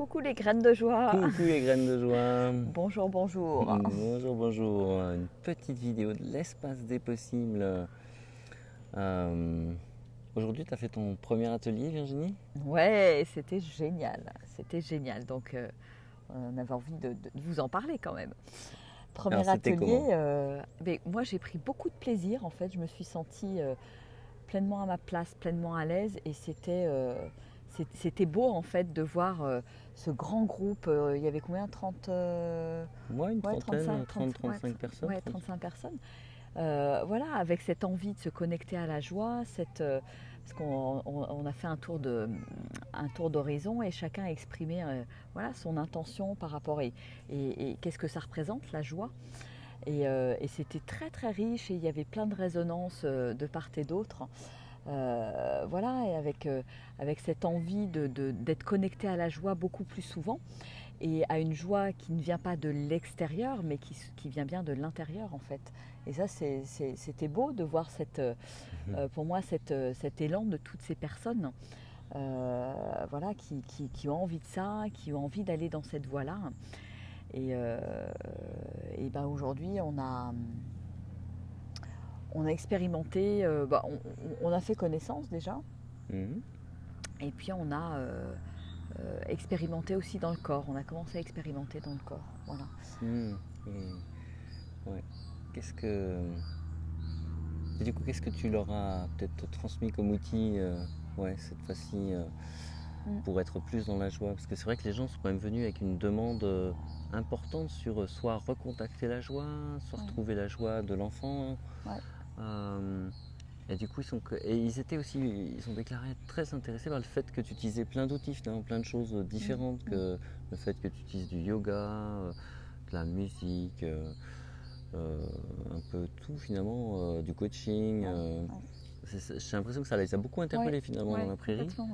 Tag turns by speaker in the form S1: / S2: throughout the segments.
S1: Coucou les graines de joie.
S2: Coucou les graines de joie.
S1: Bonjour, bonjour.
S2: Bonjour, bonjour. Une petite vidéo de l'espace des possibles. Aujourd'hui, tu as fait ton premier atelier, Virginie?
S1: Ouais, c'était génial. C'était génial. Donc, on avait envie de vous en parler quand même. Premier
S2: Alors, c'était
S1: atelier,
S2: comment?
S1: mais moi j'ai pris beaucoup de plaisir. En fait, je me suis sentie pleinement à ma place, pleinement à l'aise. Et c'était beau en fait de voir ce grand groupe. Il y avait combien? 30
S2: Moi, une
S1: ouais,
S2: trentaine, 30,
S1: ouais,
S2: 35 personnes.
S1: ouais, 35 personnes. Voilà, avec cette envie de se connecter à la joie, parce qu'on a fait un tour d'horizon et chacun a exprimé voilà, son intention par rapport et qu'est-ce que ça représente, la joie. Et c'était très très riche et il y avait plein de résonances de part et d'autre. Voilà, et avec cette envie d'être connecté à la joie beaucoup plus souvent et à une joie qui ne vient pas de l'extérieur mais qui vient bien de l'intérieur en fait. Et ça c'était beau de voir pour moi cet élan de toutes ces personnes voilà, qui ont envie de ça, qui ont envie d'aller dans cette voie-là. Et ben aujourd'hui on a expérimenté, on a fait connaissance déjà,
S2: Mhm.
S1: et puis on a expérimenté aussi dans le corps. On a commencé à expérimenter dans le corps. Voilà.
S2: Mhm. Ouais. Qu'est-ce que... Et du coup, qu'est-ce que tu leur as peut-être transmis comme outil ouais, cette fois-ci pour être plus dans la joie? Parce que c'est vrai que les gens sont quand même venus avec une demande importante sur soit recontacter la joie, soit
S1: Ouais.
S2: retrouver la joie de l'enfant.
S1: Ouais.
S2: Et du coup, ils ont déclaré être très intéressés par le fait que tu utilisais plein d'outils, finalement, plein de choses différentes, que le fait que tu utilises du yoga, de la musique, un peu tout finalement, du coaching. J'ai l'impression que ça les a beaucoup interpellés finalement dans la prairie.
S1: Complètement,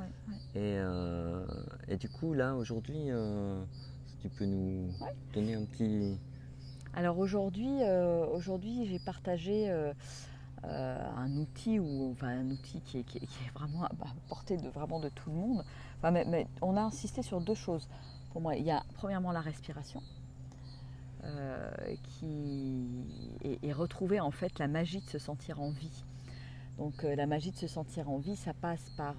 S1: ouais,
S2: Et du coup, là, aujourd'hui, si tu peux nous donner un petit...
S1: Alors aujourd'hui, j'ai partagé un outil un outil qui est vraiment à portée vraiment de tout le monde. Enfin, mais on a insisté sur deux choses. Pour moi, il y a premièrement la respiration et retrouver en fait la magie de se sentir en vie. Donc la magie de se sentir en vie, ça passe par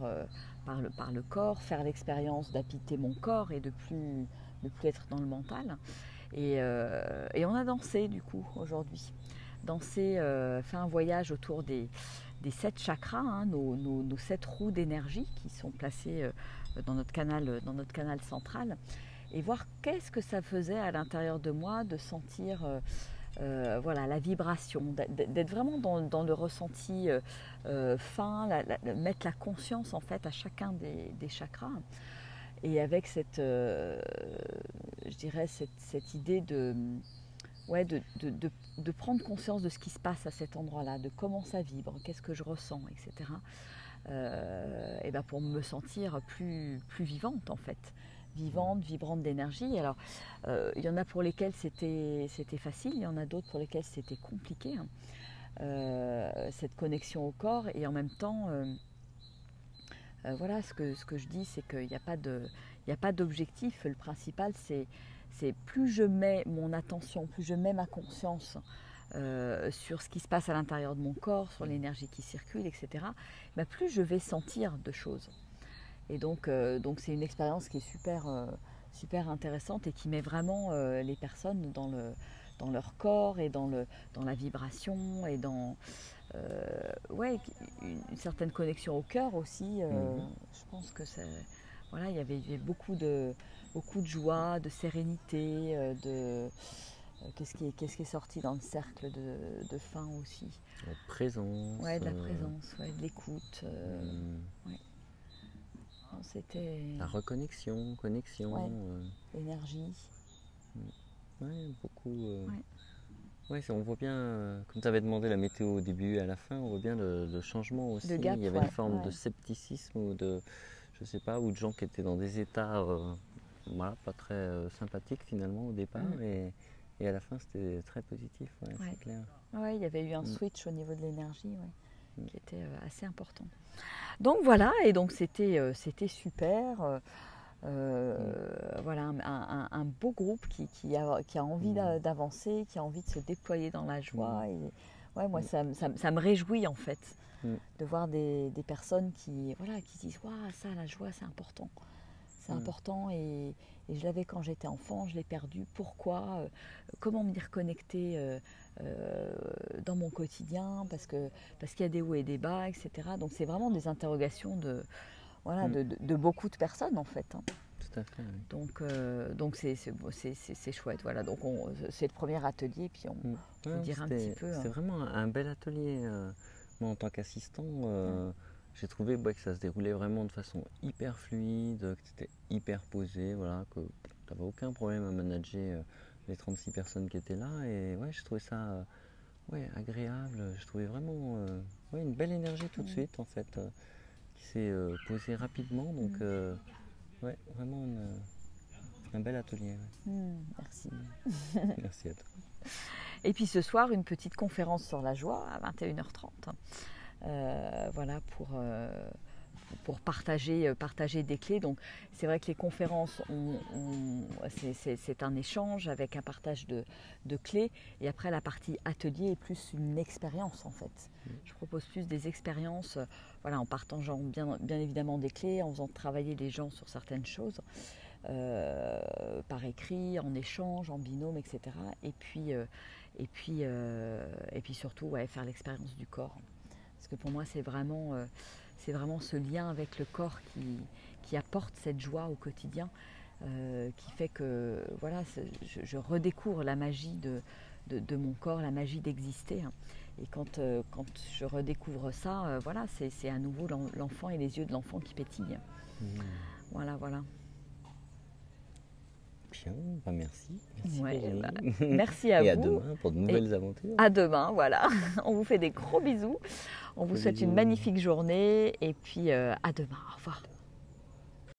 S1: le corps, faire l'expérience d'habiter mon corps et de plus être dans le mental. Et on a dansé du coup aujourd'hui. Dansé, fait un voyage autour des 7 chakras, hein, nos 7 roues d'énergie qui sont placées dans notre canal central. Et voir qu'est-ce que ça faisait à l'intérieur de moi de sentir voilà, la vibration, d'être vraiment dans le ressenti fin, mettre la conscience en fait à chacun des chakras. Et avec je dirais cette idée de prendre conscience de ce qui se passe à cet endroit-là, de comment ça vibre, qu'est-ce que je ressens, etc. Et ben pour me sentir plus vivante en fait. Vivante, vibrante d'énergie. Alors, il y en a pour lesquels c'était facile, il y en a d'autres pour lesquels c'était compliqué. Cette connexion au corps et en même temps, voilà, ce que je dis, c'est qu'il n'y a pas d'objectif. Le principal, c'est plus je mets mon attention, plus je mets ma conscience sur ce qui se passe à l'intérieur de mon corps, sur l'énergie qui circule, etc., bah, plus je vais sentir de choses. Et donc c'est une expérience qui est super intéressante et qui met vraiment les personnes dans leur corps et dans la vibration et dans ouais, une certaine connexion au cœur aussi. Je pense que voilà, il y avait beaucoup de joie, de sérénité, qu'est-ce qui est sorti dans le cercle de fin aussi.
S2: La présence.
S1: Ouais, de la présence, ouais, de l'écoute. Ouais. C'était...
S2: La reconnexion, connexion.
S1: Ouais, l'énergie.
S2: Ouais, beaucoup.
S1: Ouais.
S2: Ouais, on voit bien, comme tu avais demandé la météo au début et à la fin, on voit bien le changement aussi.
S1: Le gap,
S2: il y avait
S1: ouais,
S2: une forme de
S1: ouais.
S2: scepticisme ou je sais pas, ou de gens qui étaient dans des états, voilà, pas très sympathiques finalement au départ, et à la fin c'était très positif, ouais,
S1: Ouais.
S2: c'est clair.
S1: Ouais, il y avait eu un switch au niveau de l'énergie, ouais, qui était assez important. Donc voilà, et donc c'était super. Voilà, beau groupe qui a envie d'avancer, qui a envie de se déployer dans la joie. Et ouais, moi, ça me réjouit en fait de voir des personnes qui disent waouh, ça, la joie, c'est important. C'est important et je l'avais quand j'étais enfant, je l'ai perdu. Pourquoi comment me y reconnecter dans mon quotidien parce qu'il y a des hauts et des bas, etc. Donc c'est vraiment des interrogations de beaucoup de personnes en fait. Hein.
S2: Tout à fait. Oui.
S1: Donc c'est chouette. Voilà. Donc c'est le premier atelier, puis on dira un petit peu.
S2: C'est vraiment un bel atelier. Moi en tant qu'assistant. J'ai trouvé que ça se déroulait vraiment de façon hyper fluide, que c'était hyper posé, voilà, que tu n'avais aucun problème à manager les 36 personnes qui étaient là. Et ouais, j'ai trouvé ça agréable. J'ai trouvé vraiment une belle énergie tout de suite, en fait, qui s'est posée rapidement. Donc, vraiment un bel atelier. Ouais.
S1: Merci.
S2: Merci à toi.
S1: Et puis ce soir, une petite conférence sur la joie à 21h30. Voilà pour partager des clés. Donc c'est vrai que les conférences c'est un échange avec un partage de clés, et après la partie atelier est plus une expérience en fait. Je propose plus des expériences en partageant bien évidemment des clés, en faisant travailler les gens sur certaines choses par écrit, en échange, en binôme, etc. Et puis surtout faire l'expérience du corps. Parce que pour moi, c'est vraiment ce lien avec le corps qui apporte cette joie au quotidien, qui fait que je redécouvre la magie de mon corps, la magie d'exister. Et quand je redécouvre ça, c'est à nouveau l'enfant et les yeux de l'enfant qui pétillent. Voilà.
S2: Bien, merci.
S1: Merci à vous.
S2: Et à demain pour de nouvelles aventures.
S1: À demain, voilà. On vous fait des gros bisous. On vous souhaite une magnifique journée et puis à demain. Au revoir.